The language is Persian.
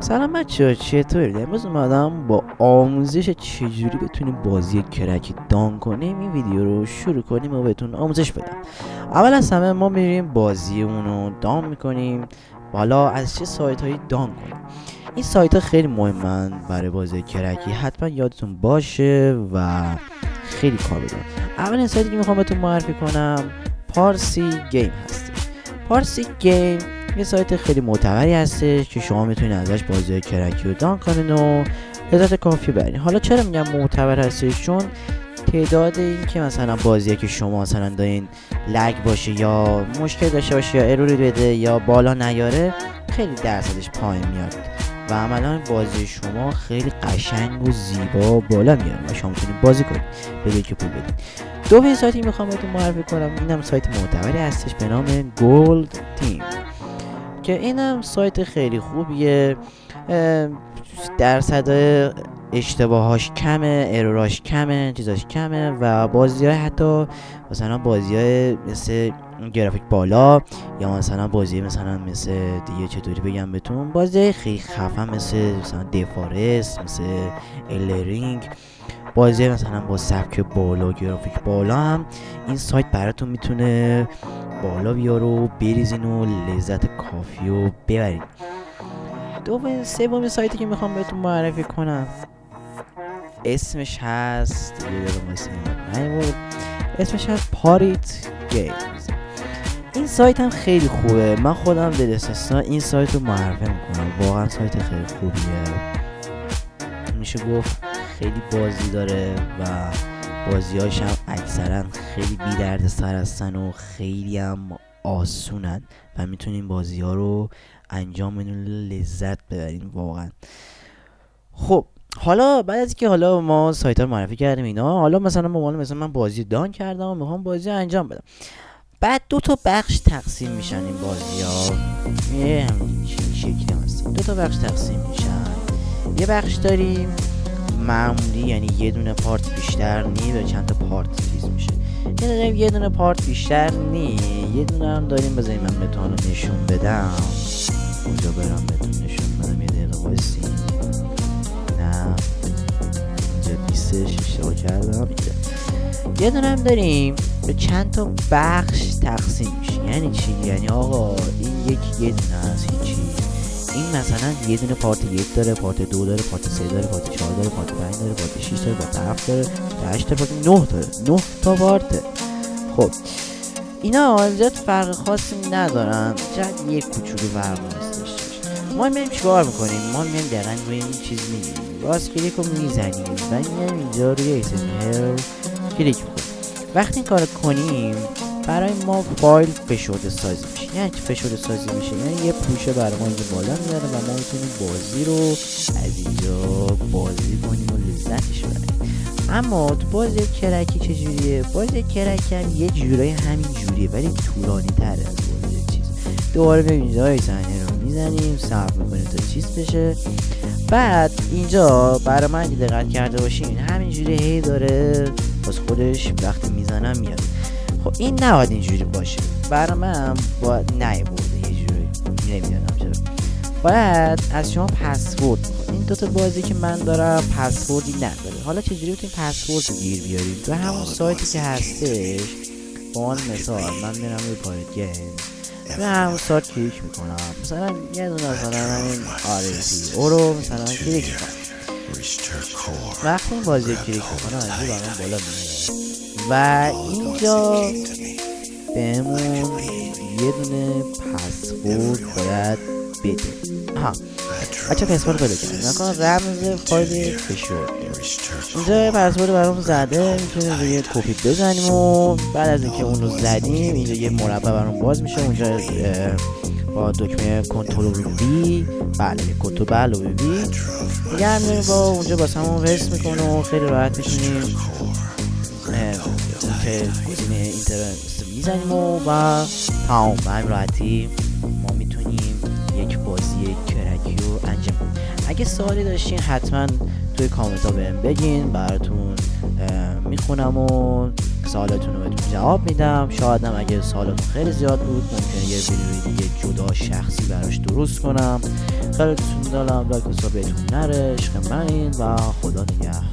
سلام بچه‌ها، چطورید؟ امروز اومدم با آموزش چجوری بتونیم بازی کرکی دان کنیم این ویدیو رو شروع کنیم و بهتون آموزش بدم. اول از همه ما میریم بازی اونو دان میکنیم. حالا از چه سایت هایی دان کنیم؟ این سایت ها خیلی مهمن برای بازی کرکی، حتما یادتون باشه و خیلی کار بدن. اولین سایتی که میخوام بهتون معرفی کنم پارسی گیم هستش. پارسی گیم یه سایت خیلی معتبری هستش که شما میتونید ازش بازی کرکی رو دان کنین و لذت کافی ببرین. حالا چرا میگم معتبر هستش؟ چون تعداد این که مثلا بازیه که شما مثلا دارین لگ باشه یا مشکل داشته باشه یا اروری بده یا بالا نیاره خیلی درصدش پایین میاد و عملا بازی شما خیلی قشنگ و زیبا بالا میاره و شما میتونید بازی کنید بدون که پول بدید. دومین سایتی میخوام بهتون معرفی کنم، اینم سایت معتبری هستش به نام گولد تیم که اینم سایت خیلی خوبیه. درصد اشتباهاش کمه، اروراش کمه، چیزاش کمه و بازی‌های حتی مثلا بازی‌های مثل گرافیک بالا یا مثلا بازی مثلا مثل دیگه چطوری بگم بهتون، بازی خیلی خفن مثلا دفارست، مثل الرینگ، بازی مثلا با سبک بالا گرافیک بالا هم این سایت براتون میتونه بالا بیاره و بریزین و لذت کافی رو ببرین. سومین سایتی که میخوام بهتون معرفی کنم اسمش هست اسمش هست پاریت گیمز. این سایت هم خیلی خوبه، من خودم دل استثنا این سایت رو معرفی میکنم، واقعا سایت خیلی خوبیه، میشه گفت خیلی بازی داره و بازی‌هاش هم اکثرا خیلی بی درد سر هستن و خیلی هم آسونن و میتونین بازی‌ها رو انجام بدین، لذت ببرین واقعا. خب حالا بعد از که حالا ما سایت ها رو معرفی کردیم اینا، حالا مثلا من بازی دان کردم و میخوام بازی انجام بدم. بعد دو تا بخش تقسیم میشن این بازی‌ها، یه همین شکلی هست، دو تا بخش تقسیم میشن. یه بخش داریم معمولی، یعنی یه دونه پارت بیشتر نی و چند تا پارت ریز میشه. یه دونه پارت بیشتر نی، یه دونه هم داریم. بذارید من بهتون نشون بدم، اونجا برم بهتون نشون بدم، یه دقیقه وایسین. نه اینجا 26 اشتباه کردم. یه دونه هم داریم به چند تا بخش تقسیم میشه. یعنی چی؟ یعنی آقا این یه دونه هست هیچی، این مثلا یه دونه پارت 1 داره، پارت 2 داره، پارت 3 داره، پارت 4 داره، پارت 5 داره، پارت 6 داره، پارت 7 داره، 8 داره، پارت 9 داره، 9 تا پارته. خب اینا زیاد فرق خاصی ندارن، شاید یک کوچولو فرق هستش. ما میایم چیکار میکنیم؟ ما میایم دقیقاً روی این چیز میگیریم، راست کلیک رو میزنیم و میایم اینجا روی اسمبل کلیک میکنیم. وقتی این کار کنیم برای ما فایل فشرده سازی میشه. یعنی فشرده سازی میشه یعنی یه پوشه برای ما اینجا بالا میاره و ما میتونیم بازی رو از اینجا بازی کنیم و لذتش ببریم. اما تو بازی کرکی چجوریه؟ بازی کرکی هم یه جورایی همین جوریه ولی طولانی تره از بازی چیز. دوباره به اینجا صحنه رو میزنیم، صبر میکنیم تا چیز بشه. بعد اینجا برای من اگه دقت کرده باشین همین جوری هی داره باز خودش وقتی میزنم میاد. خب این نباید اینجوری باشه، برای من باید برده یه جوری، نمیدونم چرا. باید از شما پسورد میخواد. این دوتا بازی که من دارم پسوردی نداره. حالا چجوری بتونیم پسورد رو گیر بیاریم؟ تو همون سایتی که هستش، با من مثال من میرم روی پاریت گیم، به همون سایت کلیک میکنم، مثلا یه دونه مثلا همین RAP او رو مثلا کلیک میکنم. وقتی این بازی کلیک میکنم اینجا برام بالا میاره و اینجا بهمون یه دونه پسورد باید بده. بچه پسورد بده کنیم نکنم رمز فایل فشرده. اینجا پسورد برام زده، میتونیم روی کپی بزنیم و بعد از اینکه اون رو زدیم اینجا یه مربع برام باز میشه. اونجا با دکمه کنترل وی، کنترل علاوه وی دیگه هم با اونجا با همون رست میکنه و خیلی راحت میتونیم که گزینه اینترنت میزنیم و تمام. به همین راحتی ما میتونیم یک بازی کرکی رو انجام کنیم. اگه سوالی داشتین حتما توی کامنت ها بهم بگین، براتون میخونم و سوالاتون رو بهتون جواب میدم. شاید هم اگه سوالاتون خیلی زیاد بود ممکنه یه ویدیوی دیگه جدا شخصی براش درست کنم. خیلی دوستون دارم. لایک و ساب بهتون نره. عشق منین و خدا نگهدار.